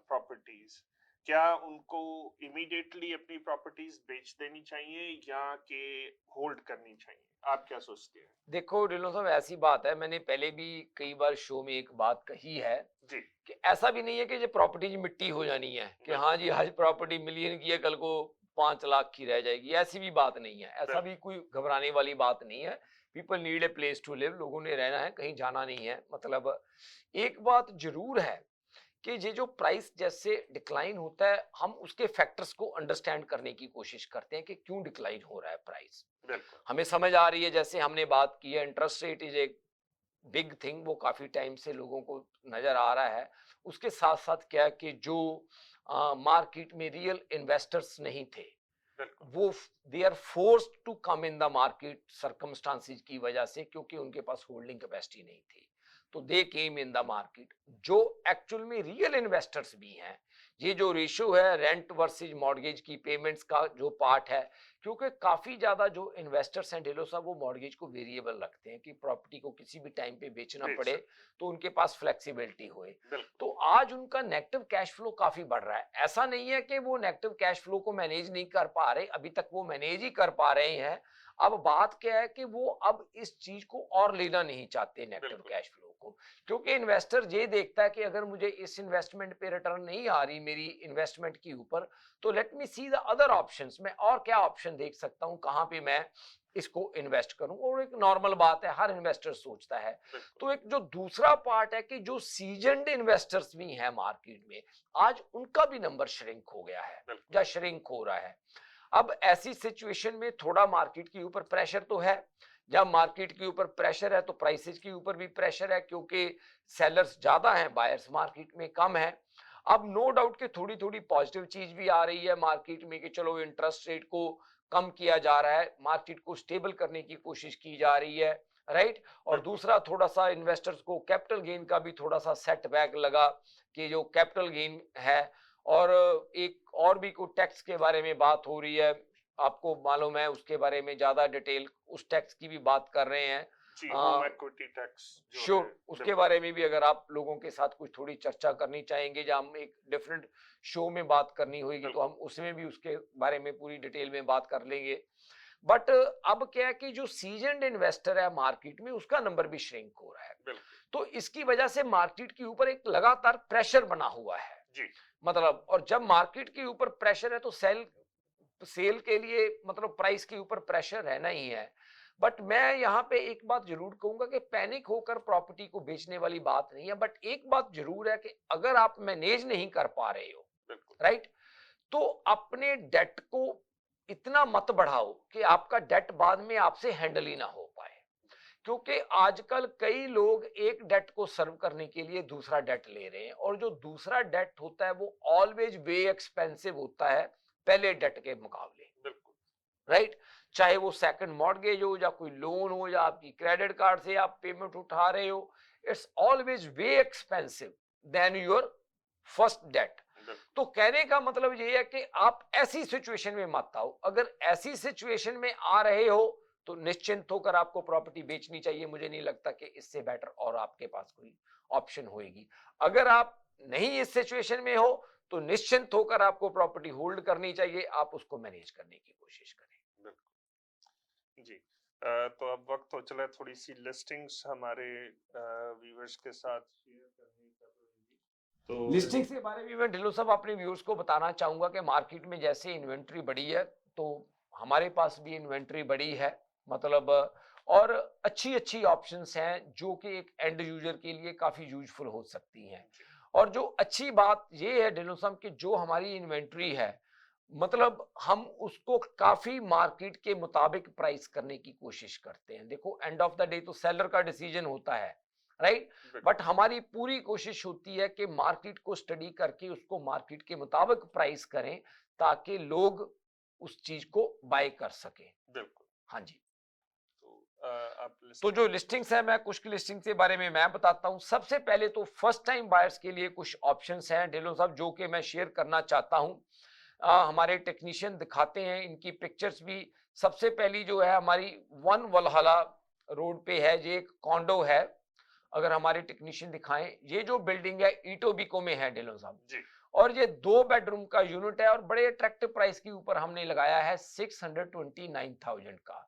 Speaker 1: प्रॉपर्टीज, क्या उनको इमीडिएटली अपनी प्रॉपर्टीज बेच देनी चाहिए या कि होल्ड करनी चाहिए? आप क्या सोचते हैं?
Speaker 2: देखो ढिल्लों साहब, ऐसी बात है, मैंने पहले भी कई बार शो में एक बात कही है
Speaker 1: जी,
Speaker 2: कि ऐसा भी नहीं है कि ये प्रॉपर्टीज मिट्टी हो जानी है कि हाँ जी आज प्रॉपर्टी मिलियन की है कल को 5 लाख की रह जाएगी। ऐसी भी बात नहीं है, ऐसा भी कोई घबराने वाली बात नहीं है। People need a place to live, लोगों ने रहना है, कहीं जाना नहीं है। मतलब एक बात जरूर है कि ये जो प्राइस जैसे डिक्लाइन होता है, हम उसके फैक्टर्स को अंडरस्टैंड करने की कोशिश करते हैं कि क्यों डिक्लाइन हो रहा है प्राइस। हमें समझ आ रही है, जैसे हमने बात की है, इंटरेस्ट रेट इज एक बिग थिंग, वो काफी टाइम से लोगों को नजर आ रहा है। उसके साथ साथ क्या कि जो मार्केट में रियल इन्वेस्टर्स नहीं थे, वो they are forced to come in the market circumstances की वजह से, क्योंकि उनके पास होल्डिंग कैपेसिटी नहीं थी, तो दे केम इन द मार्केट। जो एक्चुअल में रियल इन्वेस्टर्स भी हैं, ये जो रेशियो है रेंट वर्सेज मॉर्गेज की पेमेंट्स का जो पार्ट है, क्योंकि काफी ज्यादा जो इन्वेस्टर्स हैं ढिल्लों साहब, वो मॉर्गेज को वेरिएबल रखते हैं कि प्रॉपर्टी को किसी भी टाइम पे बेचना पड़े तो उनके पास फ्लेक्सिबिलिटी होए। तो आज उनका नेगेटिव कैश फ्लो काफी बढ़ रहा है। ऐसा नहीं है कि वो नेगेटिव कैश फ्लो को मैनेज नहीं कर पा रहे, अभी तक वो मैनेज ही कर पा रहे हैं। अब बात क्या है कि वो अब इस चीज को और लेना नहीं चाहते नेगेटिव कैश फ्लो को, क्योंकि इन्वेस्टर ये देखता है कि अगर मुझे इस इन्वेस्टमेंट पे रिटर्न नहीं आ रही मेरी इन्वेस्टमेंट के ऊपर, तो let me see the other options, मैं और क्या ऑप्शन देख सकता हूं, कहां पे मैं इसको इन्वेस्ट करूं। और एक नॉर्मल बात है, हर इन्वेस्टर सोचता है। तो एक जो दूसरा पार्ट है कि जो सीजनड इन्वेस्टर्स भी हैं मार्केट में, आज उनका भी नंबर श्रिंक हो गया है या श्रिंक हो रहा है। अब ऐसी सिचुएशन में थोड़ा मार्केट के ऊपर प्रेशर तो है, जब मार्केट के ऊपर प्रेशर है तो प्राइसेस के ऊपर भी प्रेशर है, क्योंकि सेलर्स ज्यादा हैं, बायर्स मार्केट में कम है। अब नो डाउट कि थोड़ी थोड़ी पॉजिटिव चीज भी आ रही है मार्केट में कि चलो इंटरेस्ट रेट को कम किया जा रहा है, मार्केट को स्टेबल करने की कोशिश की जा रही है, राइट। और दूसरा थोड़ा सा इन्वेस्टर्स को कैपिटल गेन का भी थोड़ा सा सेटबैक लगा कि जो कैपिटल गेन है, और एक और भी कोई टैक्स के बारे में बात हो रही है, आपको मालूम है उसके बारे में ज्यादा डिटेल, उस टैक्स की भी बात कर रहे हैं,
Speaker 1: इक्विटी टैक्स
Speaker 2: श्योर, उसके बारे में भी अगर आप लोगों के साथ कुछ थोड़ी चर्चा करनी चाहेंगे, जब हम एक डिफरेंट शो में बात करनी होगी तो हम उसमें भी उसके बारे में पूरी डिटेल में बात कर लेंगे। बट अब क्या है कि जो सीजनड इन्वेस्टर है मार्केट में, उसका नंबर भी श्रिंक हो रहा है, तो इसकी वजह से मार्केट के ऊपर एक लगातार प्रेशर बना हुआ है
Speaker 1: जी।
Speaker 2: मतलब, और जब मार्केट के ऊपर प्रेशर है तो सेल के लिए मतलब प्राइस के ऊपर प्रेशर रहना ही है। बट मैं यहाँ पे एक बात जरूर कहूंगा कि पैनिक होकर प्रॉपर्टी को बेचने वाली बात नहीं है, बट एक बात जरूर है कि अगर आप मैनेज नहीं कर पा रहे हो, राइट, तो अपने डेट को इतना मत बढ़ाओ कि आपका डेट बाद में आपसे हैंडल ही ना हो पाए, क्योंकि आजकल कई लोग एक डेट को सर्व करने के लिए दूसरा डेट ले रहे हैं, और जो दूसरा डेट होता है वो ऑलवेज वे एक्सपेंसिव होता है पहले डेट के मुकाबले, राइट। चाहे वो सेकंड मॉर्गेज हो या कोई लोन हो या आपकी क्रेडिट कार्ड से आप पेमेंट उठा रहे हो, it's always way expensive than your first date. तो कहने का मतलब ये है कि आप ऐसी सिचुएशन में मत आओ। अगर ऐसी सिचुएशन में आ रहे हो तो निश्चिंत होकर आपको प्रॉपर्टी बेचनी चाहिए। मुझे नहीं लगता कि इससे बेटर और आपके पास कोई ऑप्शन होगी। अगर आप नहीं इस सिचुएशन में हो तो निश्चिंत होकर आपको प्रॉपर्टी होल्ड करनी चाहिए, आप उसको मैनेज करने की कोशिश करें।
Speaker 1: जी, तो अब वक्त हो चला थोड़ी सी लिस्टिंग्स हमारे व्यूअर्स के साथ शेयर करने का।
Speaker 2: तो लिस्टिंग के बारे में मैं ढिल्लो साहब अपने व्यूअर्स को बताना चाहूंगा कि मार्केट में जैसे इन्वेंट्री बढ़ी है तो हमारे पास भी इन्वेंट्री बढ़ी है, मतलब, और अच्छी अच्छी ऑप्शंस हैं जो कि एक एंड यूजर के लिए काफी यूजफुल हो सकती हैं। और जो अच्छी बात ये है ढिल्लो साहब कि जो हमारी इन्वेंट्री है, मतलब हम उसको काफी मार्केट के मुताबिक प्राइस करने की कोशिश करते हैं। देखो एंड ऑफ द डे तो सेलर का डिसीजन होता है, राइट, बट हमारी पूरी कोशिश होती है कि मार्केट को स्टडी करके उसको मार्केट के मुताबिक प्राइस करें ताकि लोग उस चीज को बाय कर सके।
Speaker 1: बिल्कुल,
Speaker 2: हाँ जी।
Speaker 1: तो
Speaker 2: जो लिस्टिंग्स है, मैं कुछ लिस्टिंग के बारे में मैं बताता हूं। सबसे पहले तो फर्स्ट टाइम बायर्स के लिए कुछ ऑप्शंस हैं ढिल्लो साहब जो कि मैं शेयर करना चाहता हूं। हमारे टेक्नीशियन दिखाते हैं इनकी पिक्चर्स भी। सबसे पहली जो है हमारी वन वलहला रोड पे है, ये एक कॉन्डो है। अगर हमारे टेक्नीशियन दिखाएं, ये जो बिल्डिंग है ईटोबिको में है ढिल्लो साहब जी, और ये 2 बेडरूम का यूनिट है और बड़े अट्रैक्टिव प्राइस के ऊपर हमने लगाया है 629,000 का।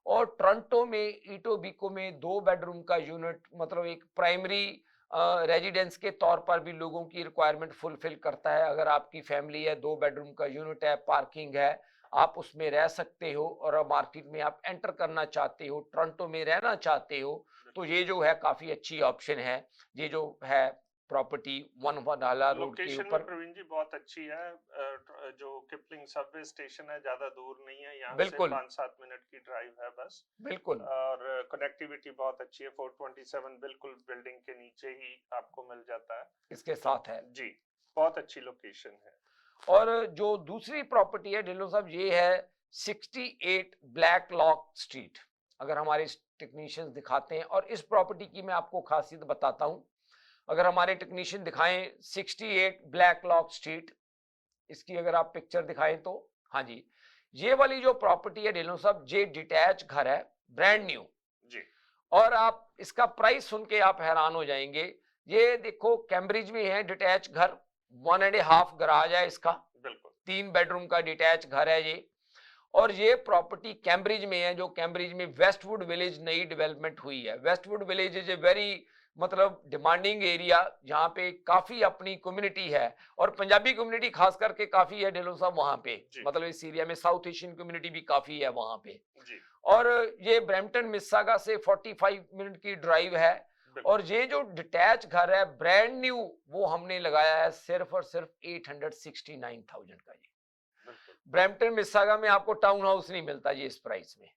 Speaker 2: और टोरंटो में ईटोबिको में 2 बेडरूम का यूनिट, मतलब एक प्राइमरी रेजिडेंस के तौर पर भी लोगों की रिक्वायरमेंट फुलफिल करता है। अगर आपकी फैमिली है, 2 बेडरूम का यूनिट है, पार्किंग है, आप उसमें रह सकते हो, और मार्केट में आप एंटर करना चाहते हो, टोरंटो में रहना चाहते हो, तो ये जो है काफी अच्छी ऑप्शन है। ये जो है प्रॉपर्टी वन वलहला रोड के ऊपर।
Speaker 1: प्रवीण जी बहुत अच्छी है, जो किपलिंग सबवे स्टेशन है, ज्यादा दूर नहीं है, यहाँ से 5-7 मिनट की ड्राइव है बस।
Speaker 2: बिल्कुल,
Speaker 1: और कनेक्टिविटी बहुत अच्छी है। 427 बिल्कुल बिल्डिंग के नीचे ही आपको मिल जाता है,
Speaker 2: इसके साथ है
Speaker 1: जी, बहुत अच्छी लोकेशन है।
Speaker 2: और जो दूसरी प्रॉपर्टी है ढिल्लो साहब, ये है 68 ब्लैक लॉक स्ट्रीट। अगर हमारे टेक्नीशियंस दिखाते हैं, और इस प्रॉपर्टी की मैं आपको खासियत बताता हूं। अगर हमारे टेक्नीशियन दिखाएं 68 ब्लैक लॉक स्ट्रीट, इसकी अगर आप पिक्चर दिखाएं तो, हाँ जी, ये वाली जो प्रॉपर्टी है ढिल्लो साहब, ये डिटैच घर है, ब्रांड न्यू
Speaker 1: जी,
Speaker 2: और आप इसका प्राइस सुन के आप हैरान हो जाएंगे। ये देखो कैम्ब्रिज में है डिटैच घर, 1.5 गराज है इसका, बिल्कुल 3 बेडरूम का डिटैच घर है ये। और ये प्रॉपर्टी कैम्ब्रिज में है, जो कैम्ब्रिज में वेस्टवुड विलेज नई डेवलपमेंट हुई है। Westwood village is a very, मतलब, डिमांडिंग एरिया, जहाँ पे काफी अपनी कम्युनिटी है, और पंजाबी कम्युनिटी खास करके काफी है ढिल्लो साहब वहां पे, मतलब इस एरिया में साउथ एशियन कम्युनिटी भी काफी है वहां पे जी। और ये ब्रैम्पटन मिसिसागा से 45 मिनट की ड्राइव है। और ये जो डिटैच घर है ब्रांड न्यू, वो हमने लगाया है सिर्फ और सिर्फ 869,000 का। ये ब्रैम्पटन मिसिसागा में आपको टाउन हाउस नहीं मिलता ये इस प्राइस में।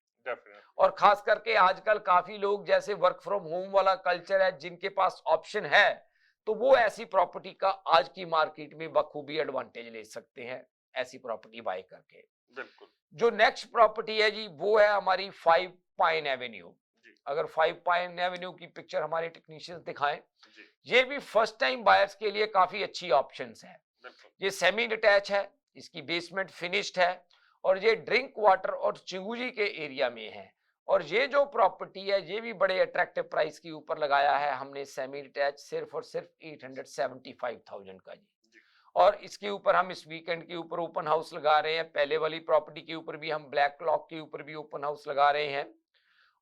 Speaker 2: और खास करके आजकल काफी लोग, जैसे वर्क फ्रॉम होम वाला कल्चर है, जिनके पास ऑप्शन है, तो वो ऐसी प्रॉपर्टी का आज की मार्केट में बखूबी एडवांटेज ले सकते हैं ऐसी प्रॉपर्टी बाय करके।
Speaker 1: बिल्कुल।
Speaker 2: जो नेक्स्ट प्रॉपर्टी है जी वो है हमारी 5 पाइन एवेन्यू। अगर 5 पाइन एवेन्यू की पिक्चर हमारे टेक्नीशियंस दिखाएं, ये भी फर्स्ट टाइम बायर्स के लिए काफी अच्छी ऑप्शंस है। ये सेमी डिटैच है, इसकी बेसमेंट फिनिश्ड है और ये ड्रिंक वाटर और चिंगुजी के एरिया में है। और ये जो प्रॉपर्टी है ये भी बड़े अट्रैक्टिव प्राइस के ऊपर लगाया है हमने सेमी डिटैच सिर्फ और सिर्फ 875,000 का जी। और इसके ऊपर हम इस वीकेंड के ऊपर ओपन हाउस लगा रहे हैं। पहले वाली प्रॉपर्टी के ऊपर भी हम ब्लैक क्लॉक के ऊपर भी ओपन हाउस लगा रहे हैं।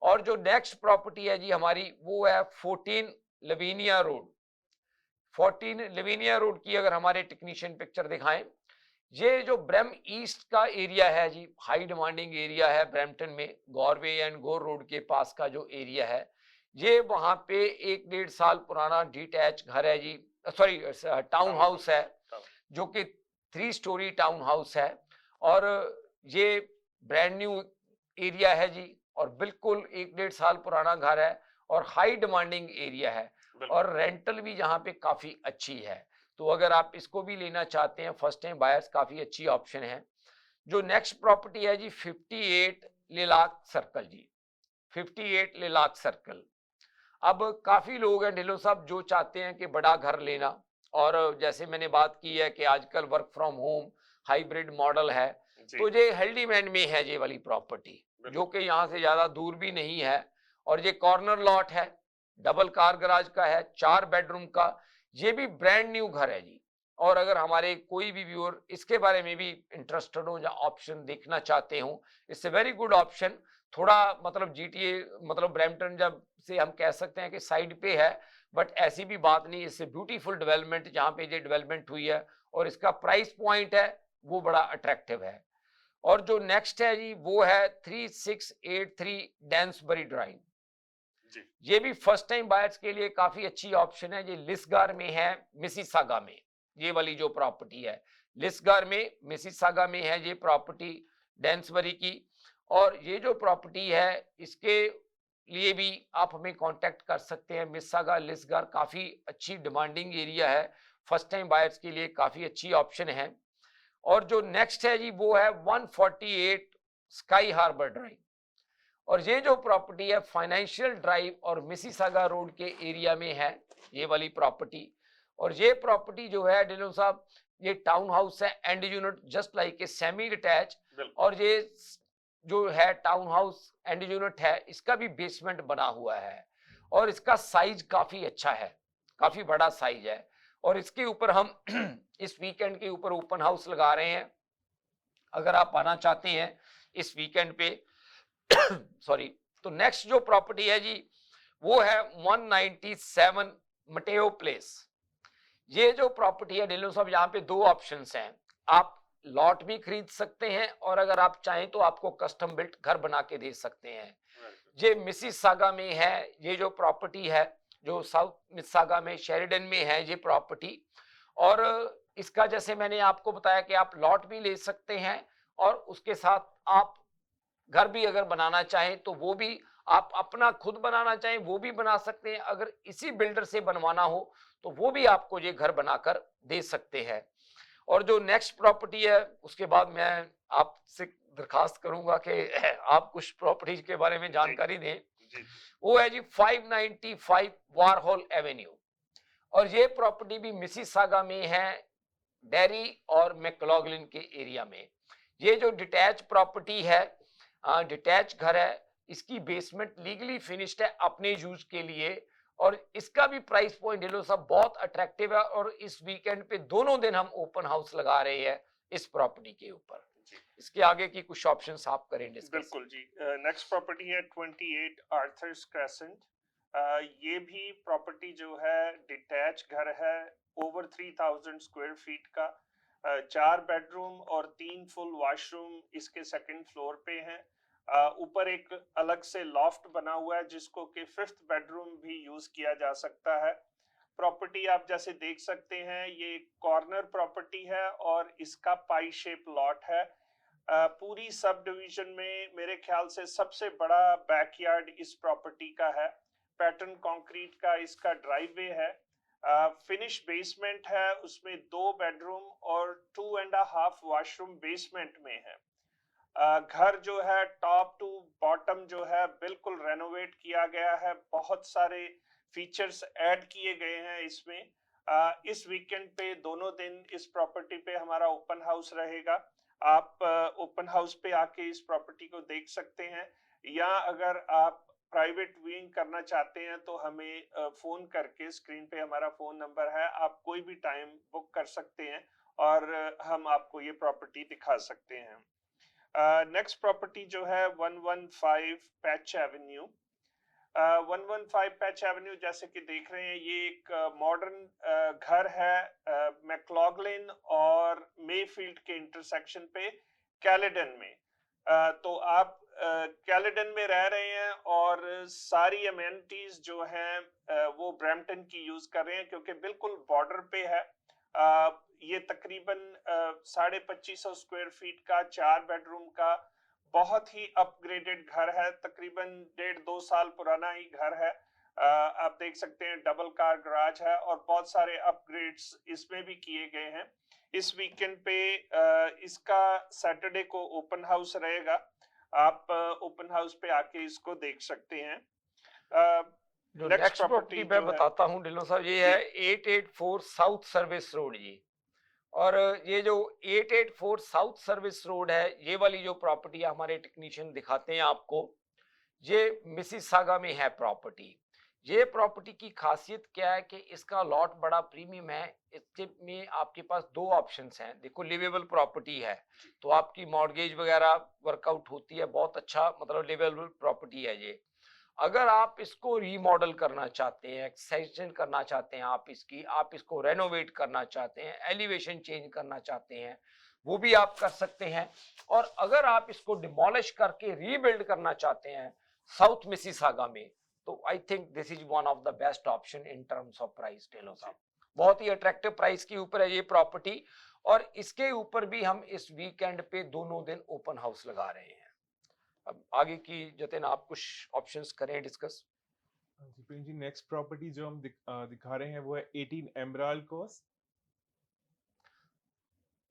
Speaker 2: और जो नेक्स्ट प्रॉपर्टी है जी हमारी वो है 14 लवीनिया रोड। 14 लवीनिया रोड की अगर हमारे टेक्नीशियन पिक्चर दिखाएं, ये जो ब्रैम ईस्ट का एरिया है जी, हाई डिमांडिंग एरिया है ब्रैम्पटन में, गौरवे एंड गोर रोड के पास का जो एरिया है, ये वहां पे 1-1.5 साल पुराना डिटैच घर है जी, सॉरी टाउन हाउस है, जो कि 3 स्टोरी टाउन हाउस है। और ये ब्रांड न्यू एरिया है जी और बिल्कुल 1-1.5 साल पुराना घर है और हाई डिमांडिंग एरिया है और रेंटल भी यहाँ पे काफी अच्छी है। तो अगर आप इसको भी लेना चाहते हैं फर्स्ट टाइम बायर्स, काफी अच्छी ऑप्शन है। जो नेक्स्ट प्रॉपर्टी है जी 58 लिलाक सर्कल जी, 58 लिलाक सर्कल। अब काफी लोग हैं ढिल्लों साहब जो चाहते हैं कि बड़ा घर लेना, और जैसे मैंने बात की है कि आजकल work from home hybrid model है, तो ये हेल्डीमैन में है ये वाली प्रॉपर्टी, जो कि यहाँ से ज्यादा दूर भी नहीं है। और ये कॉर्नर लॉट है, डबल कार गराज का है, 4 बेडरूम का, ये भी ब्रांड न्यू घर है जी। और अगर हमारे कोई भी व्यूअर इसके बारे में भी इंटरेस्टेड हो या ऑप्शन देखना चाहते हो, it's a very good option. थोड़ा मतलब GTA मतलब ब्रैम्पटन जब से हम कह सकते हैं कि साइड पे है, बट ऐसी भी बात नहीं, इससे ब्यूटीफुल डेवलपमेंट जहाँ पे ये डेवलपमेंट हुई है और इसका प्राइस पॉइंट है वो बड़ा अट्रैक्टिव है। और जो नेक्स्ट है जी वो है 3683 डैंसबरी ड्राइव। ये भी फर्स्ट टाइम बायर्स के लिए काफी अच्छी ऑप्शन है। ये लिसगार में है, मिसिसागा में। ये वाली जो प्रॉपर्टी है लिसगार में, मिसिसागा में है ये प्रॉपर्टी डैंसबरी की। और ये जो प्रॉपर्टी है इसके लिए भी आप हमें कांटेक्ट कर सकते हैं। मिसिसागा लिसगार काफी अच्छी डिमांडिंग एरिया है, फर्स्ट टाइम बायर्स के लिए काफी अच्छी ऑप्शन है। और जो नेक्स्ट है जी वो है 148 स्काई हार्बर ड्राइव। और ये जो प्रॉपर्टी है फाइनेंशियल ड्राइव और मिसिसागा रोड के एरिया में है ये वाली प्रॉपर्टी। और ये प्रॉपर्टी जो है डिलो साहब, ये टाउन हाउस है and unit just like a semi detach. और ये जो है टाउन हाउस एंड यूनिट है, इसका भी बेसमेंट बना हुआ है और इसका साइज काफी अच्छा है, काफी बड़ा साइज है। और इसके ऊपर हम इस वीकेंड के ऊपर ओपन हाउस लगा रहे हैं। अगर आप आना चाहते हैं इस वीकेंड पे सॉरी, तो नेक्स्ट जो प्रॉपर्टी है जी वो है 197 मटेओ प्लेस। ये जो प्रॉपर्टी है डिलो साहब, यहाँ पे 2 ऑप्शंस हैं। आप लॉट भी खरीद सकते हैं और अगर आप चाहें तो आपको कस्टम बिल्ट घर बना के दे सकते हैं। ये मिसिसागा में है, ये जो प्रॉपर्टी है जो साउथ मिसिसागा में शेरिडन में है ये प्रॉपर्टी। और इसका जैसे मैंने आपको बताया कि आप लॉट भी ले सकते हैं और उसके साथ आप घर भी अगर बनाना चाहें तो वो भी आप अपना खुद बनाना चाहें वो भी बना सकते हैं। अगर इसी बिल्डर से बनवाना हो तो वो भी आपको ये घर बनाकर दे सकते हैं। और जो नेक्स्ट प्रॉपर्टी है उसके बाद मैं आपसे दरखास्त करूंगा कि आप कुछ प्रॉपर्टीज के बारे में जानकारी दें। वो है जी 595 वारहोल एवेन्यू। और ये प्रॉपर्टी भी मिसिसागा में है, डेरी और मैक्लॉगलिन के एरिया में। ये जो डिटैच प्रॉपर्टी है, डिटैच घर है, इसकी बेसमेंट लीगली फिनिश्ड है अपने यूज के लिए और इसका भी प्राइस पॉइंट ढिल्लों साहब बहुत अट्रैक्टिव है। और इस वीकेंड पे दोनों दिन हम ओपन हाउस लगा रहे हैं इस प्रॉपर्टी के ऊपर। इसके आगे की कुछ ऑप्शंस आप करें डिस्कस।
Speaker 1: बिल्कुल जी। नेक्स्ट प्रॉपर्टी है 28 आर्थर्स क्रेसेंट। ये भी प्रॉपर्टी जो है डिटैच घर है, ओवर 3000 स्क्वायर फीट का, 4 बेडरूम और 3 फुल वॉशरूम इसके सेकंड फ्लोर पे हैं। ऊपर एक अलग से लॉफ्ट बना हुआ है जिसको कि 5th बेडरूम भी यूज किया जा सकता है। प्रॉपर्टी आप जैसे देख सकते हैं ये कॉर्नर प्रॉपर्टी है और इसका पाई शेप लॉट है। पूरी सब डिवीजन में मेरे ख्याल से सबसे बड़ा बैकयार्ड इस प्रॉपर्टी का है। पैटर्न कंक्रीट का इसका ड्राइववे है। फिनिश बेसमेंट है, उसमें 2 बेडरूम और 2.5 वॉशरूम बेसमेंट में है। घर जो है टॉप टू बॉटम जो है बिल्कुल रेनोवेट किया गया है, बहुत सारे फीचर्स ऐड किए गए हैं इसमें। इस वीकेंड पे दोनों दिन इस प्रॉपर्टी पे हमारा ओपन हाउस रहेगा। आप ओपन हाउस पे आके इस प्रॉपर्टी को देख सकते हैं, या अगर आप प्राइवेट व्यूइंग करना चाहते हैं तो हमें फोन करके, स्क्रीन पे हमारा फोन नंबर है, आप कोई भी टाइम बुक कर सकते हैं और हम आपको ये प्रॉपर्टी दिखा सकते हैं। नेक्स्ट प्रॉपर्टी जो है 115 पैच एवेन्यू। 115 पैच एवेन्यू जैसे कि देख रहे हैं, ये एक मॉडर्न घर है मैक्लॉगलिन और मेफील्ड के इंटरसेक्शन पे कैलेडन में। तो आप कैलेडन में रह रहे हैं और सारी अमेनिटीज जो हैं वो ब्रैम्पटन की यूज कर रहे हैं, क्योंकि बिल्कुल बॉर्डर पे है। ये तकरीबन 2550 स्क्वायर फीट का 4 बेडरूम का बहुत ही अपग्रेडेड घर है, तकरीबन 1.5-2 साल पुराना ही घर है। आप देख सकते हैं डबल कार गराज है और बहुत सारे अपग्रेड्स इसमें भी किए गए हैं। इस वीकेंड पे इसका सैटरडे को ओपन हाउस रहेगा, आप ओपन हाउस पे आके इसको देख सकते हैं।
Speaker 2: जो नेक्स्ट प्रॉपर्टी मैं बताता हूँ ढिल्लों साहब, ये है 884 साउथ सर्विस रोड जी। और ये जो 884 साउथ सर्विस रोड है, ये वाली जो प्रॉपर्टी है हमारे टेक्नीशियन दिखाते हैं आपको, ये मिसिसागा में है प्रॉपर्टी। ये प्रॉपर्टी की खासियत क्या है कि इसका लॉट बड़ा प्रीमियम है। इसके में आपके पास 2 ऑप्शंस हैं। देखो, लिवेबल प्रॉपर्टी है तो आपकी मॉर्गेज वगैरह वर्कआउट होती है, बहुत अच्छा मतलब लिवेबल प्रॉपर्टी है ये। अगर आप इसको रीमॉडल करना चाहते हैं, एक्सटेंशन करना चाहते हैं, आप इसको रेनोवेट करना चाहते हैं, एलिवेशन चेंज करना चाहते हैं, वो भी आप कर सकते हैं। और अगर आप इसको डिमोलिश करके रीबिल्ड करना चाहते हैं साउथ मिसिसागा में, तो I think this is one of the best option in terms of price. Dhillon साहब, बहुत ही अट्रैक्टिव प्राइस के ऊपर है ये प्रॉपर्टी, और इसके ऊपर भी हम इस वीकेंड पे दोनों दिन ओपन हाउस लगा रहे हैं। अब आगे की जतिन आप कुछ ऑप्शंस करें डिस्कस।
Speaker 3: जी, नेक्स्ट प्रॉपर्टी जो हम दिखा रहे हैं वो है 18 एमराल्ड कोस्ट।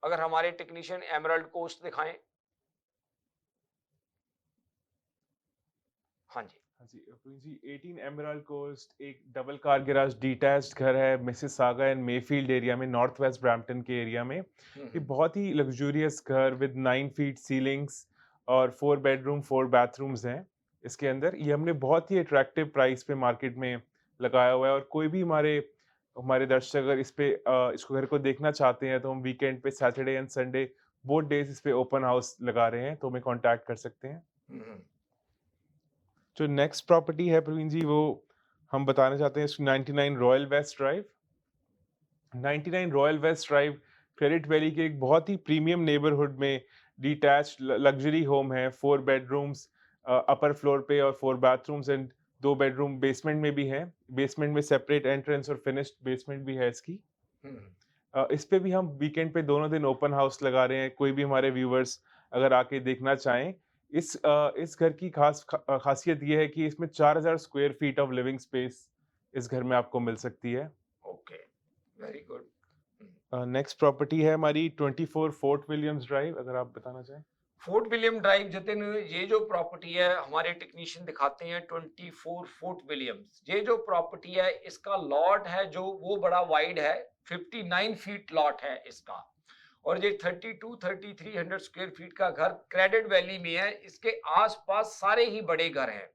Speaker 2: अगर हमारे टेक्नीशियन एमराल्ड कोस्ट दिखाएं। हाँ जी,
Speaker 3: हाँ जी, 18 एमराल्ड कोस्ट एक डबल कार गैराज डिटैच्ड घर है मिसिसागा एंड मेफील्ड एरिया में, नॉर्थ वेस्ट ब्रैम्पटन के एरिया में। ये बहुत ही लग्जूरियस घर विद 9 फीट सीलिंग्स और 4 बेडरूम 4 बाथरूम्स हैं इसके अंदर। ये हमने बहुत ही अट्रैक्टिव प्राइस पे मार्केट में लगाया हुआ है, और कोई भी हमारे दर्शक अगर इसको घर को देखना चाहते हैं तो हम वीकेंड पे Saturday and Sunday both days इस पे ओपन हाउस लगा रहे हैं, तो हमें कांटेक्ट कर सकते हैं। जो नेक्स्ट प्रॉपर्टी है प्रवीण जी, वो हम बताना चाहते हैं 99 Royal West Drive. 99 Royal West Drive Credit Valley के एक बहुत ही प्रीमियम नेबरहुड में डिटैच्ड लग्जरी होम है। 4 बेडरूम्स अपर फ्लोर पे और 4 बाथरूम्स एंड 2 बेडरूम बेसमेंट में भी है। बेसमेंट में सेपरेट एंट्रेंस और फिनिश्ड बेसमेंट भी है इसकी। इस पे भी हम वीकेंड पे दोनों दिन ओपन हाउस लगा रहे हैं। कोई भी हमारे व्यूवर्स अगर आके देखना चाहें, इस घर की खासियत ये है कि इसमें 4000 square feet of living space इस घर में आपको मिल सकती है।
Speaker 2: Okay, very good.
Speaker 3: Next property है हमारी 24 फोर्ट विलियम्स ड्राइव, अगर आप बताना चाहें।
Speaker 2: फोर्ट विलियम ड्राइव जतिन, ये जो प्रॉपर्टी है हमारे टेक्नीशियन दिखाते हैं 24 फोर्ट विलियम्स। ये जो प्रॉपर्टी है इसका लॉट है जो वो बड़ा वाइड है, 59 फीट लॉट है इसका, और ये 3300 स्क्वायर फीट का घर क्रेडिट वैली में है। इसके आसपास सारे ही बड़े घर हैं।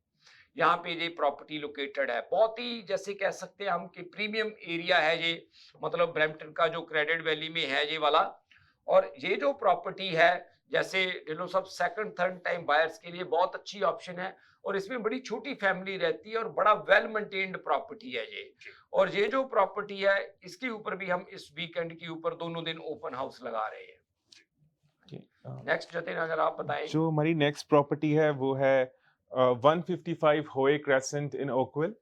Speaker 2: यहाँ पे ये प्रॉपर्टी लोकेटेड है, बहुत ही जैसे कह सकते हैं हम कि प्रीमियम एरिया है ये, मतलब ब्रैम्पटन का जो क्रेडिट वैली में है ये वाला। और ये जो प्रॉपर्टी है, जैसे ढिल्लों सब सेकंड थर्ड टाइम बायर्स के लिए बहुत अच्छी ऑप्शन है, और इसमें बड़ी छोटी फैमिली रहती है और बड़ा वेल मेंटेन्ड प्रॉपर्टी है ये। और ये जो प्रॉपर्टी है इसके ऊपर भी हम इस वीकेंड के ऊपर दोनों दिन ओपन हाउस लगा रहे हैं। नेक्स्ट जतिन अगर आप बताएं।
Speaker 3: जो हमारी नेक्स्ट प्रॉपर्टी है वो है 155 होए क्रेसेंट इन ओकविल।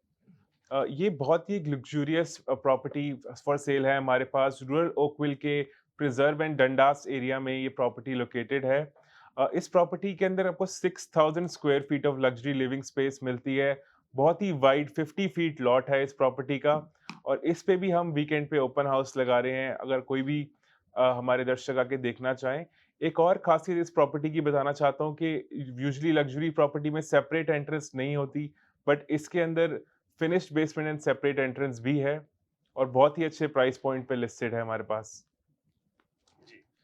Speaker 3: ये बहुत ही लग्जूरियस प्रॉपर्टी फॉर सेल है हमारे पास। रूरल ओकविल के प्रिजर्व एंड डंडास एरिया में ये प्रॉपर्टी लोकेटेड है। इस प्रॉपर्टी के अंदर आपको 6000 square feet of luxury living space मिलती है। बहुत ही वाइड 50 फीट लॉट है इस प्रॉपर्टी का, और इस पे भी हम वीकेंड पे ओपन हाउस लगा रहे हैं, अगर कोई भी हमारे दर्शक आके देखना चाहें। एक और खासियत इस प्रॉपर्टी की बताना चाहता हूँ कि यूजुअली लग्जरी प्रॉपर्टी में सेपरेट एंट्रेंस नहीं होती, बट इसके अंदर finished basement and separate entrance भी है और बहुत ही अच्छे प्राइस पॉइंट पे लिस्टेड है हमारे पास।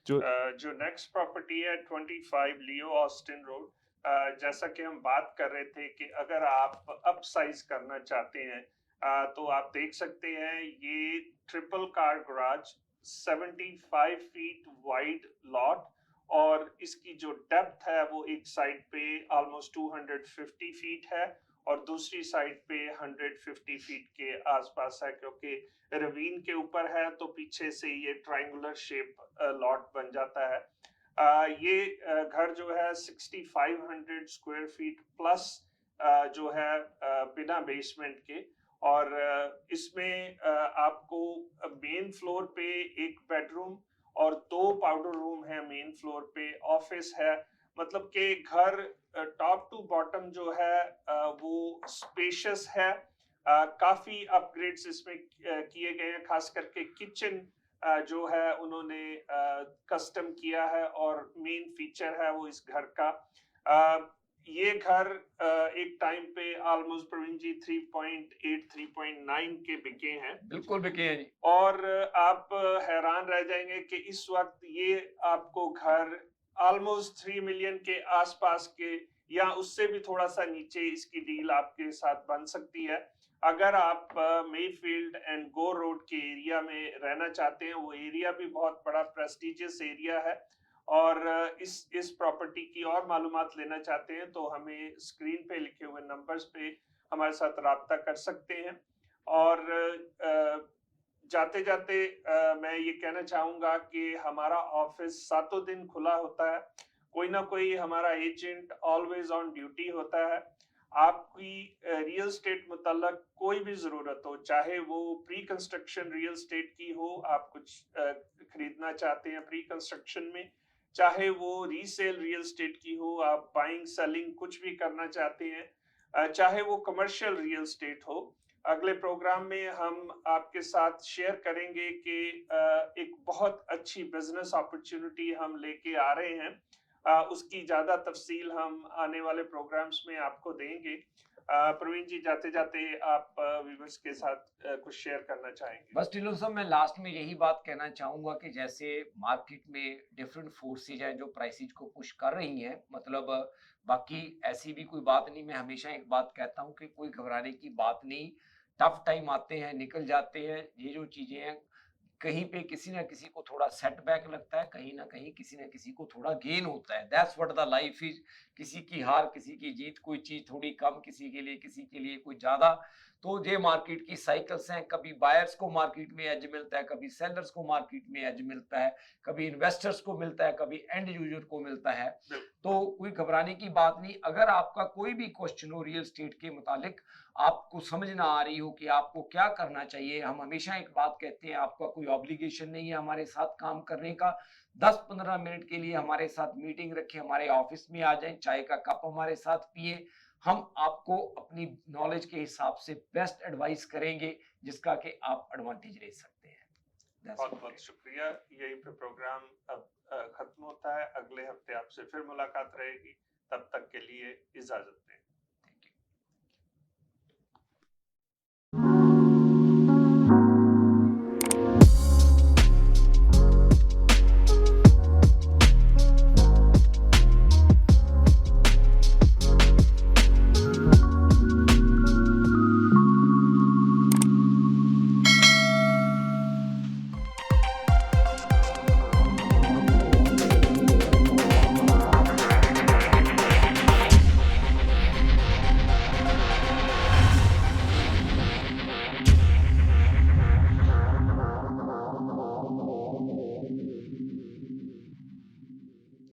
Speaker 1: जो नेक्स्ट प्रॉपर्टी है 25 लियो ऑस्टिन रोड, जैसा कि हम बात कर रहे थे कि अगर आप अप साइज करना चाहते हैं तो आप देख सकते हैं ये triple car garage 75 feet wide lot और इसकी जो डेप्थ है वो एक साइड पे ऑलमोस्ट 250 फीट है और दूसरी साइड पे 150 फीट के आसपास है, क्योंकि रवीन के ऊपर है तो पीछे से ये ट्रायंगुलर शेप लॉट बन जाता है। ये घर जो है 6500 स्क्वायर फीट प्लस जो है बिना बेसमेंट के, और इसमें आपको मेन फ्लोर पे एक बेडरूम और 2 पाउडर रूम है, मेन फ्लोर पे ऑफिस है, मतलब कि घर टॉप टू बॉटम जो है वो स्पेशियस है। काफी अपग्रेड्स इसमें किए गए हैं, खास करके किचन जो है उन्होंने कस्टम किया है और मेन फीचर है वो इस घर का। ये घर एक टाइम पे ऑलमोस्ट प्रवीण जी 3.8 3.9 के बिके हैं।
Speaker 2: बिल्कुल बिके हैं जी।
Speaker 1: और आप हैरान रह जाएंगे कि इस वक्त ये आपको घर ऑलमोस्ट 3 मिलियन के आसपास के या उससे भी थोड़ा सा नीचे इसकी डील आपके साथ बन सकती है। अगर आप मेफील्ड एंड गो रोड के एरिया में रहना चाहते हैं, वो एरिया भी बहुत बड़ा प्रेस्टिजियस एरिया है, और इस प्रॉपर्टी की और मालूमात लेना चाहते हैं तो हमें स्क्रीन पे लिखे हुए नंबर्स पे हमारे साथ राब्ता कर सकते हैं। और जाते जाते मैं ये कहना चाहूंगा कि हमारा ऑफिस 7 दिन खुला होता है, कोई ना कोई हमारा एजेंट ऑलवेज ऑन ड्यूटी होता है। आपकी रियल स्टेट मुतल्लक कोई भी जरूरत हो, चाहे वो प्री कंस्ट्रक्शन रियल स्टेट की हो, आप कुछ खरीदना चाहते हैं प्री कंस्ट्रक्शन में, चाहे वो रीसेल रियल स्टेट की हो, आप बाइंग सेलिंग कुछ भी करना चाहते हैं, चाहे वो कमर्शियल रियल स्टेट हो, अगले प्रोग्राम में हम आपके साथ शेयर करेंगे कि एक बहुत अच्छी बिजनेस अपॉर्चुनिटी हम लेके आ रहे हैं। उसकी ज्यादा तफसील हम आने वाले प्रोग्राम्स में आपको देंगे। प्रवीण जी, जाते जाते आप व्यूअर्स के साथ कुछ शेयर करना चाहेंगे?
Speaker 2: बस टिल्लो साहब, मैं लास्ट में यही बात कहना चाहूंगा कि जैसे मार्केट में डिफरेंट फोर्सेज हैं जो प्राइसेज को पुश कर रही हैं, मतलब बाकी ऐसी भी कोई बात नहीं। मैं हमेशा एक बात कहता हूं कि कोई घबराने की बात नहीं, टफ टाइम आते हैं निकल जाते हैं। ये जो चीजें हैं, कहीं पे किसी ना किसी को थोड़ा सेटबैक लगता है, कहीं ना कहीं किसी ना किसी को थोड़ा गेन होता है। That's what the life is. किसी की हार किसी की जीत, कोई चीज थोड़ी कम किसी के लिए कोई ज्यादा। तो ये मार्केट की साइकिल्स हैं, कभी बायर्स को मार्केट में एज मिलता है, कभी सेलर्स को मार्केट में एज मिलता है, कभी इन्वेस्टर्स को मिलता है, कभी एंड यूजर को मिलता है। तो कोई घबराने की बात नहीं। अगर आपका कोई भी क्वेश्चन हो रियल स्टेट के मुतालिक, आपको समझ ना आ रही हो कि आपको क्या करना चाहिए, हम हमेशा एक बात कहते हैं, आपका कोई ऑब्लिगेशन नहीं है हमारे साथ काम करने का। 10-15 मिनट के लिए हमारे साथ मीटिंग रखें, हमारे ऑफिस में आ जाएं, चाय का कप हमारे साथ पिए, हम आपको अपनी नॉलेज के हिसाब से बेस्ट एडवाइस करेंगे जिसका कि आप एडवांटेज ले सकते हैं।
Speaker 1: बहुत बहुत शुक्रिया। यही पे प्रोग्राम अब खत्म होता है। अगले हफ्ते आपसे फिर मुलाकात रहेगी, तब तक के लिए इजाजत दें।